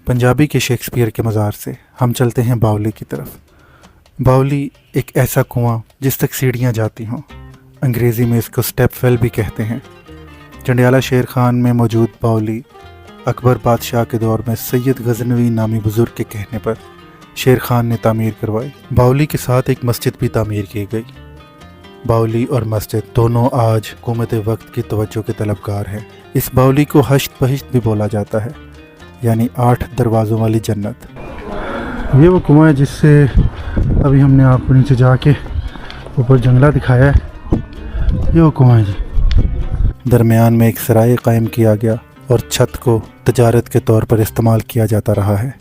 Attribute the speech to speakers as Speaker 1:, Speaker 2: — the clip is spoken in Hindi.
Speaker 1: पंजाबी के शेक्सपियर के मज़ार से हम चलते हैं बावली की तरफ। बावली एक ऐसा कुआं जिस तक सीढ़ियाँ जाती हों। अंग्रेज़ी में इसको स्टेप वेल भी कहते हैं। जंडियाला शेर खान में मौजूद बावली अकबर बादशाह के दौर में सैयद गजनवी नामी बुज़ुर्ग के कहने पर शेर खान ने तामीर करवाई। बावली के साथ एक मस्जिद भी तामीर की गई। बावली और मस्जिद दोनों आज हुकूमत वक्त की तवज्जो के तलबगार हैं। इस बावली को हश्त बहिश्त भी बोला जाता है, यानी 8 दरवाज़ों वाली जन्नत। ये वो कुआं है जिससे अभी हमने आपको नीचे जाके ऊपर जंगला दिखाया है। ये वो कुआं है जी। दरमियान में एक सराय कायम किया गया और छत को तजारत के तौर पर इस्तेमाल किया जाता रहा है।